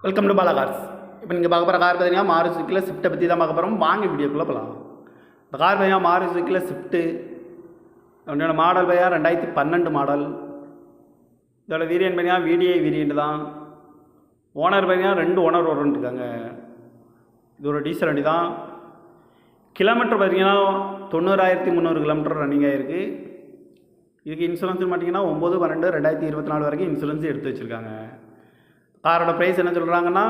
Welcome to Bala cars. இப்போ நீங்கள் பார்க்க போகிற கார் பார்த்தீங்கன்னா மாருதி சுசுக்கியில் ஸ்விஃப்ட்டை பற்றி தான் பார்க்க போகிறோம். வாங்கி வீடியோக்குள்ளே போகலாம். இந்த கார் பார்த்தீங்கன்னா மாருதி சுசுக்கியில் ஸ்விஃப்ட்டு என்னோட மாடல் பார்த்தீங்கன்னா 2012 மாடல். இதோட வேரியன்ட் பார்த்தீங்கன்னா VDI வேரியன்ட் தான். ஓனர் பார்த்தீங்கன்னா 2 ஓனர் இருக்காங்க. இது ஒரு டீசல் வண்டி தான். கிலோமீட்டர் பார்த்தீங்கன்னா 90,300 கிலோமீட்டர் ரன்னிங் ஆகிருக்கு. இதுக்கு இன்சூரன்ஸ் பார்த்தீங்கன்னா 9/12/2024 வரைக்கும் இன்சூரன்ஸ் எடுத்து வச்சுருக்காங்க. காரோட ப்ரைஸ் என்ன சொல்கிறாங்கன்னா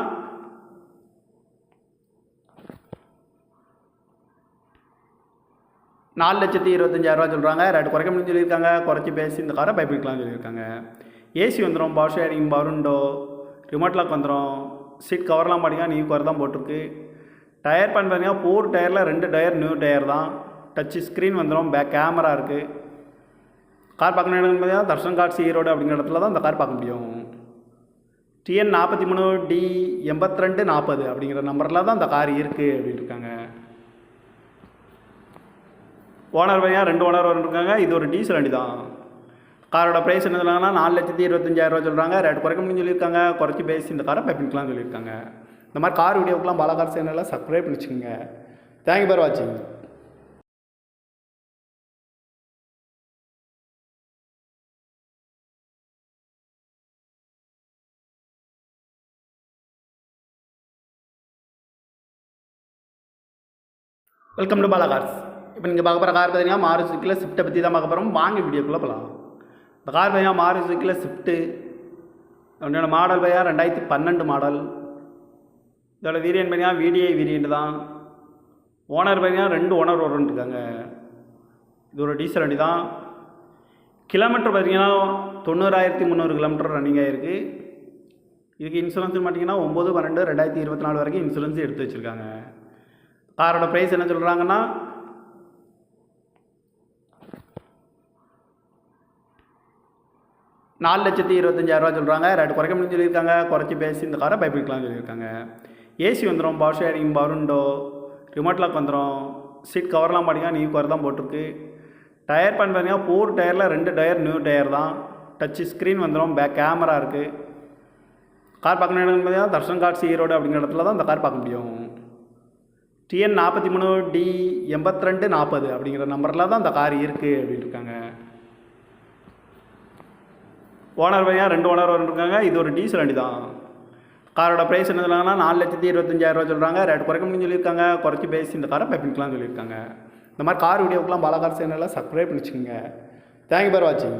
4,25,000 சொல்கிறாங்க. ரேட்டு குறைக்க முடியும்னு சொல்லியிருக்காங்க. குறைச்சி பேசி இந்த காரை பைப்பிக்கலாம்னு சொல்லியிருக்காங்க. ஏசி வந்துடும், பவர் ஷேரிங், பருண்டோ, ரிமோட் லாக் வந்துடும். சீட் கவர்லாம் பார்த்தீங்கன்னா நியூ கவர் தான் போட்டிருக்கு. டயர் பேன் பார்த்தீங்கன்னா 4 டயரில் 2 டயர் நியூ டயர் தான். டச்சு ஸ்க்ரீன் வந்துடும். பேக் கேமரா இருக்குது. கார் பார்க்கணும் பார்த்தீங்கன்னா தர்ஷன் கார்ட்ஸ் ஈரோடு அப்படிங்கிற இடத்துல தான் இந்த கார் பார்க்க முடியும். TN 43D 8240 அப்படிங்கிற நம்பரில் தான் இந்த கார் இருக்குது அப்படின்னு இருக்காங்க. ஓனர் பையன் 2 ஓனர் இருக்காங்க. இது ஒரு டீசல் வண்டி தான். காரோட ப்ரைஸ் என்ன சொல்கிறாங்கன்னா 4,25,000 சொல்கிறாங்க. ரேட்டு குறைக்க முடியும்னு சொல்லியிருக்காங்க. குறைச்சி பேசி இந்த காரை பைப்பிக்கலாம்னு சொல்லியிருக்காங்க. இந்த மாதிரி கார் வீடியோக்கெலாம் பாலா கார் சேனலில் சப்ஸ்கிரைப் பண்ணி வச்சுக்கோங்க. தேங்க்யூ ஃபார் வாட்சிங். Welcome to Bala cars. இப்போ நீங்கள் பார்க்க போகிற கார் பார்த்தீங்கன்னா மாருதி சுசுக்கியில் ஸ்விஃப்ட்டை பற்றி தான் பார்க்க போகிறோம். வாங்கி வீடியோக்குள்ளே போகலாம். இந்த கார் பார்த்தீங்கன்னா மாருதி சுசுக்கியில் ஸ்விஃப்ட்டு என்னோட மாடல் பார்த்தீங்கன்னா 2012 மாடல். இதோட வேரியன்ட் பார்த்தீங்கன்னா VDI வேரியன்ட் தான். ஓனர் பார்த்தீங்கன்னா 2 ஓனர் இருக்காங்க. இது ஒரு டீசல் வண்டி தான். கிலோமீட்டர் பார்த்தீங்கன்னா 90,300 கிலோமீட்டர் ரன்னிங் ஆகிருக்கு. இதுக்கு இன்சூரன்ஸ் பார்த்தீங்கன்னா 9/12/2024 வரைக்கும் இன்சூரன்ஸ் எடுத்து வச்சுருக்காங்க. காரோட ப்ரைஸ் என்ன சொல்கிறாங்கன்னா 4,25,000 சொல்கிறாங்க. ரேட்டு குறைக்க முடியும்னு சொல்லியிருக்காங்க. குறைச்சி பேசி இந்த காரை பைப்பிக்கலாம்னு சொல்லியிருக்காங்க. ஏசி வந்துடும், பவர் ஷேரிங், பருண்டோ, ரிமோட் லாக் வந்துடும். சீட் கவர்லாம் பார்த்தீங்கன்னா நியூ கவர் தான் போட்டிருக்கு. டயர் பேன் பார்த்தீங்கன்னா 4 டயரில் 2 டயர் நியூ டயர் தான். டச்சு ஸ்க்ரீன் வந்துடும். பேக் கேமரா இருக்குது. கார் பார்க்கணும் பார்த்தீங்கன்னா தர்ஷன் கார்ட்ஸ் ஈரோடு அப்படிங்கிற இடத்துல தான் இந்த கார் பார்க்க முடியும். TN 43D 8240 அப்படிங்கிற நம்பரில் தான் இந்த கார் இருக்குது அப்படின்னு இருக்காங்க. ஓனர் பையன் 2 ஓனர் இருக்காங்க. இது ஒரு டீசல் வண்டி தான். காரோட ப்ரைஸ் என்ன சொல்கிறாங்கன்னா 4,25,000 சொல்கிறாங்க. ரேட்டு குறைக்க முடியும்னு சொல்லியிருக்காங்க. குறைச்சி பேசி இந்த காரை பைப்பிக்கலாம்னு சொல்லியிருக்காங்க. இந்த மாதிரி கார் வீடியோக்கெலாம் பாலா கார் சேனலில் சப்ஸ்கிரைப் பண்ணி வச்சுக்கோங்க. தேங்க்யூ ஃபார் வாட்சிங்.